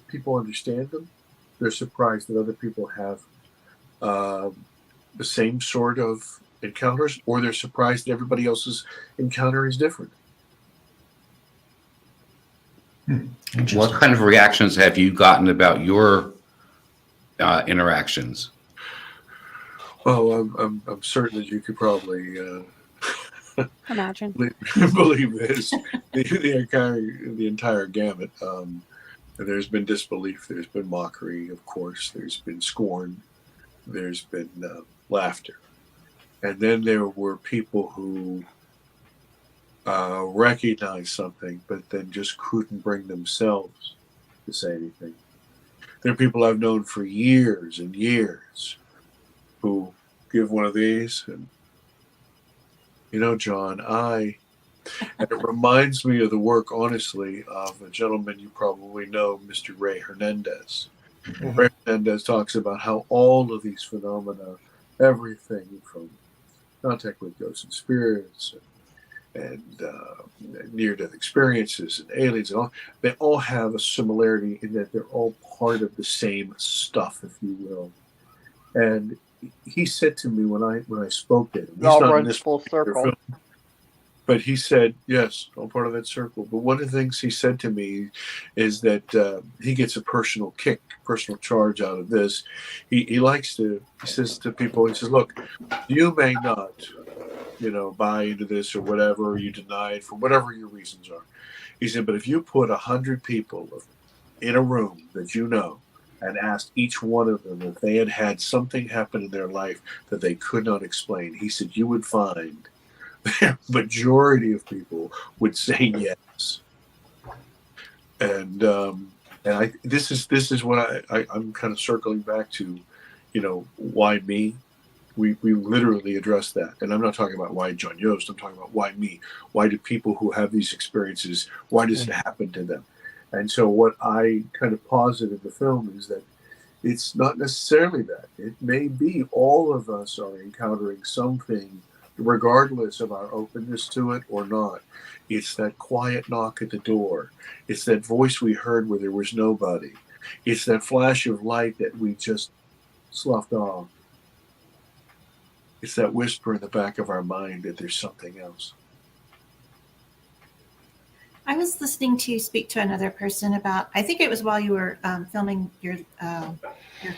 people understand them, they're surprised that other people have the same sort of encounters, or they're surprised that everybody else's encounter is different. What kind of reactions have you gotten about your interactions? Oh, I'm certain that you could probably Imagine. believe this. the entire gamut. There's been disbelief. There's been mockery, of course. There's been scorn. There's been laughter. And then there were people who recognized something, but then just couldn't bring themselves to say anything. There are people I've known for years and years who give one of these, and John, and it reminds me of the work, honestly, of a gentleman you probably know, Mr. Ray Hernandez. Mhm. Ray Hernandez talks about how all of these phenomena, everything from contact with ghosts and spirits and near-death experiences and aliens and all, they all have a similarity in that they're all part of the same stuff, if you will. And he said to me when I spoke to him, It all runs full circle. film, but he said, yes, I'm part of that circle. But one of the things he said to me is that he gets a personal kick, personal charge out of this. He says to people, he says, look, you may not, buy into this or whatever, or you deny it for whatever your reasons are. He said, but if you put 100 people in a room that and asked each one of them if they had had something happen in their life that they could not explain, he said, you would find the majority of people would say yes. And this is what I'm kind of circling back to, why me? We literally address that. And I'm not talking about why John Yost, I'm talking about why me. Why do people who have these experiences, why does it happen to them? And so what I kind of posit in the film is that it's not necessarily that. It may be all of us are encountering something, regardless of our openness to it or not. It's that quiet knock at the door. It's that voice we heard where there was nobody. It's that flash of light that we just sloughed off. It's that whisper in the back of our mind that there's something else. I was listening to you speak to another person about, I think it was while you were filming your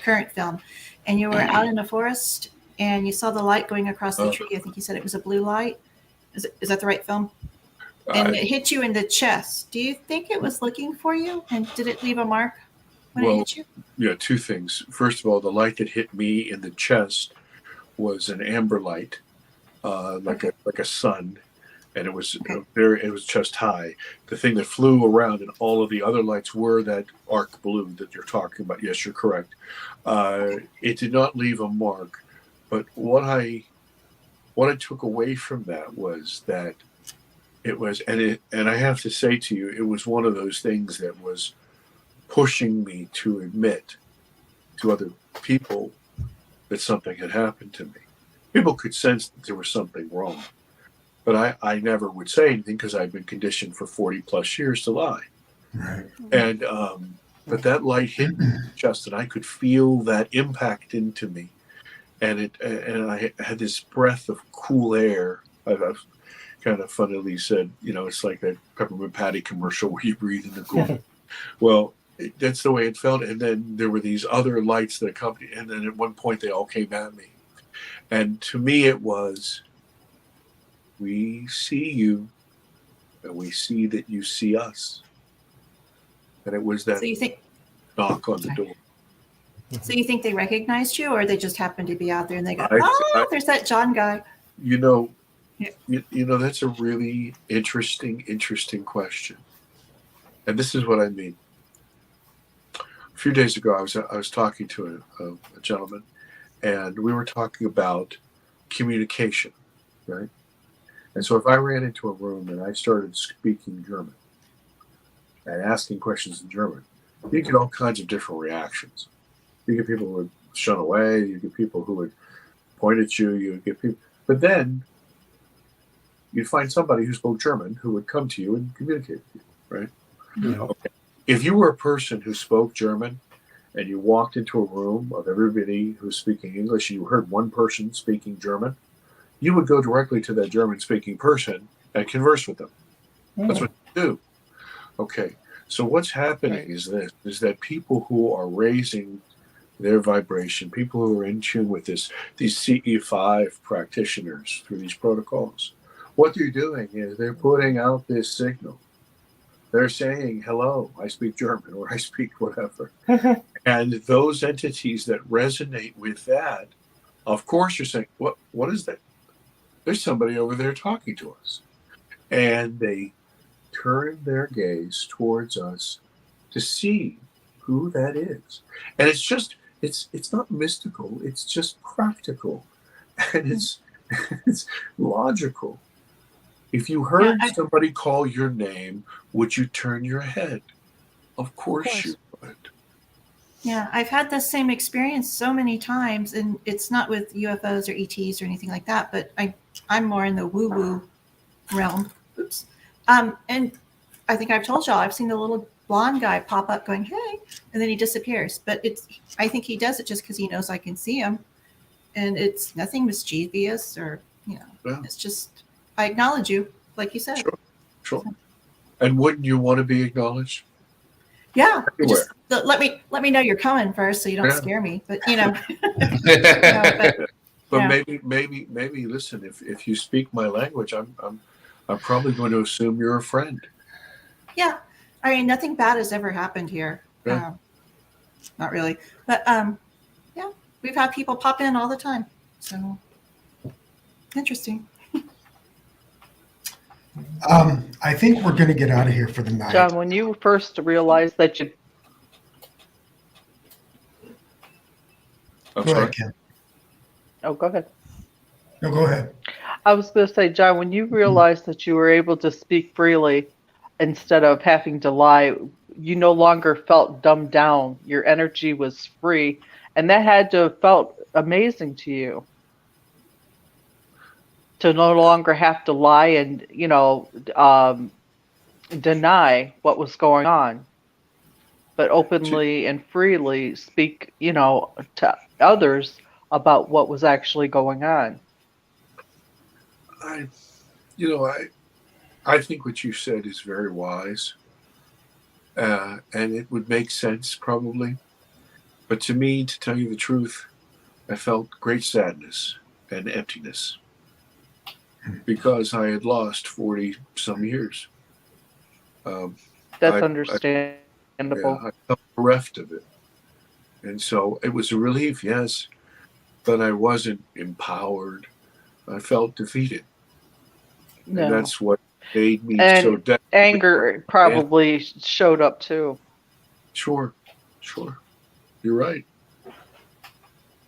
current film, and you were out in a forest and you saw the light going across the tree. I think you said it was a blue light. Is that the right film? And it hit you in the chest. Do you think it was looking for you? And did it leave a mark when it hit you? Yeah, two things. First of all, the light that hit me in the chest was an amber light, like a sun. And it was it was chest high. The thing that flew around and all of the other lights were that arc blue that you're talking about. Yes, you're correct. It did not leave a mark, but what I took away from that was that it was, and I have to say to you, it was one of those things that was pushing me to admit to other people that something had happened to me. People could sense that there was something wrong. But I never would say anything because I'd been conditioned for 40 plus years to lie. Right. And but that light hit me just, and I could feel that impact into me. And I had this breath of cool air. I've kind of funnily said, it's like that Peppermint Patty commercial where you breathe in the cool. Well, that's the way it felt. And then there were these other lights that accompanied, and then at one point they all came at me. And to me it was, we see you, and we see that you see us. And it was that So you think, knock on the door. So you think they recognized you, or they just happened to be out there and they go, there's that John guy. You know, Yeah. you know, that's a really interesting question. And this is what I mean. A few days ago, I was talking to a gentleman, and we were talking about communication, right? And so if I ran into a room and I started speaking German and asking questions in German, you get all kinds of different reactions. You get people who would shun away, you get people who would point at you, you get people, but then you'd find somebody who spoke German who would come to you and communicate with you, right? Yeah. Okay. If you were a person who spoke German and you walked into a room of everybody who's speaking English and you heard one person speaking German, you would go directly to that German-speaking person and converse with them. That's what you do. Okay, so what's happening is that people who are raising their vibration, people who are in tune with these CE5 practitioners through these protocols, what they're doing is they're putting out this signal. They're saying, hello, I speak German, or I speak whatever. And those entities that resonate with that, of course, you're saying, what is that? There's somebody over there talking to us. And they turn their gaze towards us to see who that is. And it's not mystical, it's just practical. And it's logical. If you heard somebody call your name, would you turn your head? Of course you would. Yeah, I've had the same experience so many times, and it's not with UFOs or ETs or anything like that, but I'm more in the woo-woo realm. Oops. And I think I've told y'all, I've seen the little blonde guy pop up going, hey, and then he disappears. But I think he does it just because he knows I can see him. And it's nothing mischievous or, it's just, I acknowledge you, like you said. Sure. And wouldn't you want to be acknowledged? Yeah. Just let me know you're coming first so you don't scare me. But, maybe listen, if you speak my language, I'm probably going to assume you're a friend. Yeah. I mean, nothing bad has ever happened here. Yeah. Not really. But, yeah, we've had people pop in all the time. So, interesting. I think we're going to get out of here for the night. John, when you first realized that you... Go ahead, Kim. Oh, go ahead. No, go ahead. I was going to say, John, when you realized that you were able to speak freely instead of having to lie, you no longer felt dumbed down. Your energy was free, and that had to have felt amazing to you. To no longer have to lie and, deny what was going on, but openly and freely speak, to others about what was actually going on. I think what you said is very wise, and it would make sense probably. But to me, to tell you the truth, I felt great sadness and emptiness because I had lost 40 some years. That's understandable. I felt bereft of it. And so it was a relief, yes, but I wasn't empowered. I felt defeated. No. And that's what made me so desperate. Anger probably showed up too. Sure. You're right.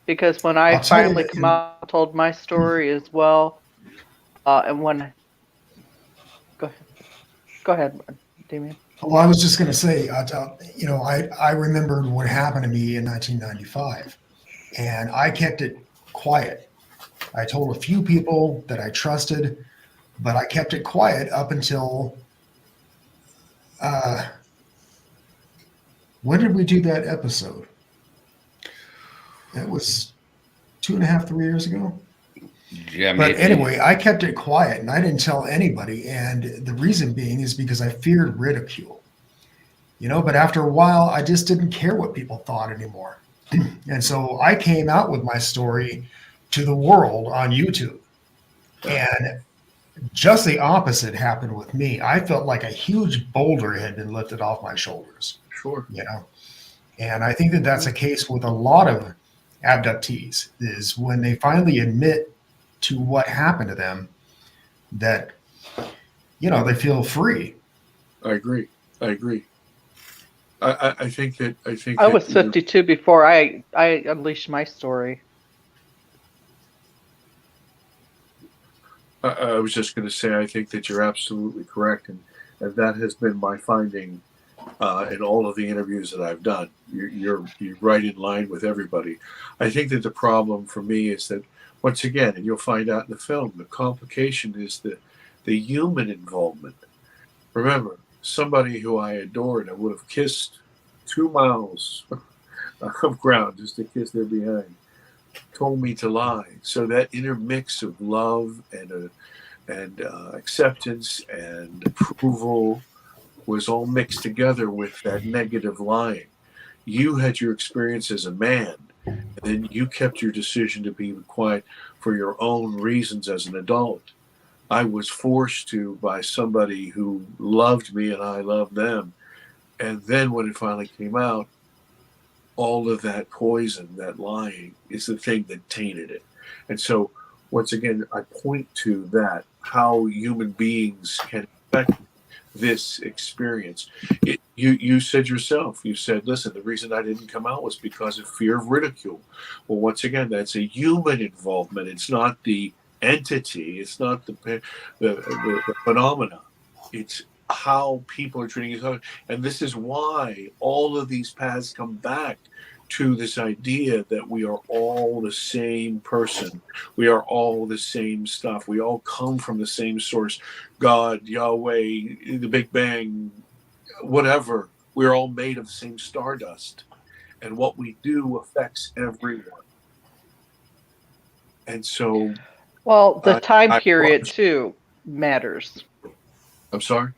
Because when I finally come out and told my story as well, and when... Go ahead, Damien. Well, I was just going to say, I remembered what happened to me in 1995, and I kept it quiet. I told a few people that I trusted, but I kept it quiet up until, when did we do that episode? That was 2.5, 3 years ago. Yeah, but anyway, I kept it quiet and I didn't tell anybody. And the reason being is because I feared ridicule, but after a while, I just didn't care what people thought anymore. And so I came out with my story to the world on YouTube, and just the opposite happened with me. I felt like a huge boulder had been lifted off my shoulders. Sure. And I think that that's a case with a lot of abductees, is when they finally admit to what happened to them, that, they feel free. I agree. I think that I was 52 before I unleashed my story. I was just going to say, I think that you're absolutely correct, and that has been my finding in all of the interviews that I've done. You're right in line with everybody. I think that the problem for me is that, once again, and you'll find out in the film, the complication is the human involvement. Remember, somebody who I adored, I would have kissed 2 miles of ground just to kiss their behind, told me to lie. So that intermix of love and acceptance and approval was all mixed together with that negative lying. You had your experience as a man, and then you kept your decision to be quiet for your own reasons as an adult. I was forced to by somebody who loved me and I loved them. And then when it finally came out, all of that poison, that lying, is the thing that tainted it. And so, once again, I point to that, how human beings can affect this experience. You said yourself, listen, the reason I didn't come out was because of fear of ridicule. Well, once again, that's a human involvement. It's not the entity. It's not the phenomena. It's how people are treating each other. And this is why all of these paths come back to this idea that we are all the same person. We are all the same stuff. We all come from the same source. God, Yahweh, the Big Bang, whatever. We're all made of the same stardust. And what we do affects everyone. And so... Well, the time period, too, matters. I'm sorry?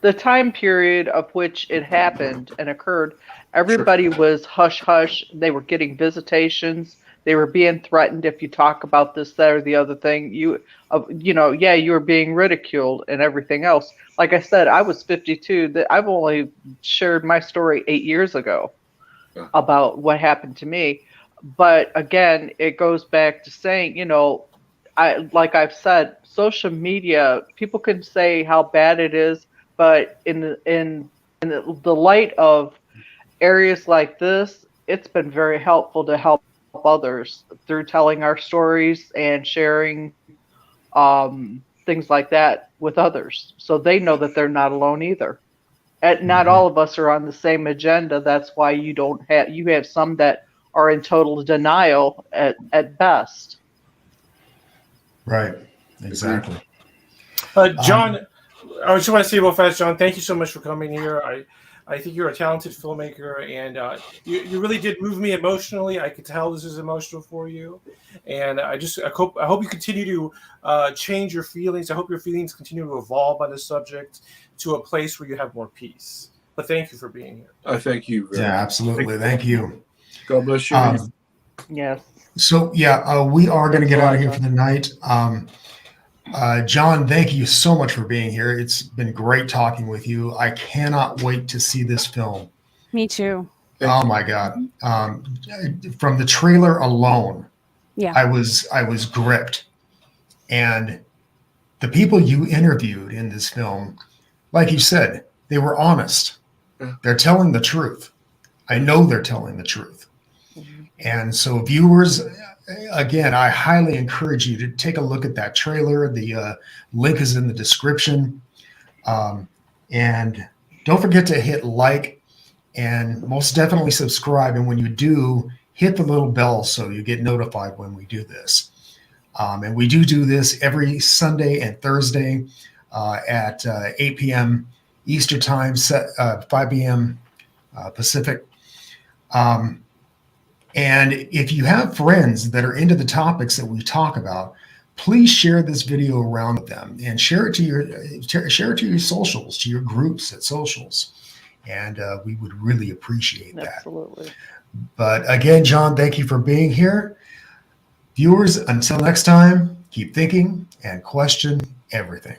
The time period of which it happened and occurred, everybody was hush-hush. They were getting visitations. They were being threatened if you talk about this, that, or the other thing. You were being ridiculed and everything else. Like I said, I was 52. I've only shared my story 8 years ago about what happened to me. But again, it goes back to saying, like I've said, social media, people can say how bad it is, but in the light of areas like this, it's been very helpful to help others through telling our stories and sharing things like that with others, so they know that they're not alone either. And not all of us are on the same agenda. That's why you have some that are in total denial at best. Right. Exactly. John, I just want to say real fast, John, thank you so much for coming here. I think you're a talented filmmaker, and you really did move me emotionally. I could tell this is emotional for you, and I hope you continue to change your feelings. I hope your feelings continue to evolve on this subject to a place where you have more peace. But thank you for being here. I thank you. Yeah, absolutely. Thank you. God bless you. Yes. So, we are going to get out of here for the night. John, thank you so much for being here. It's been great talking with you. I cannot wait to see this film. Me too. Oh my God. From the trailer alone, I was gripped. And the people you interviewed in this film, like you said, they were honest. Yeah. They're telling the truth. I know they're telling the truth. Mm-hmm. And so viewers, again, I highly encourage you to take a look at that trailer. The link is in the description. And don't forget to hit like and most definitely subscribe. And when you do, hit the little bell so you get notified when we do this. And we do this every Sunday and Thursday at 8 p.m. Eastern Time, 5 p.m. Pacific. And if you have friends that are into the topics that we talk about, please share this video around with them and share it to your socials, to your groups at socials. And we would really appreciate that. Absolutely. But again, John, thank you for being here. Viewers, until next time, keep thinking and question everything.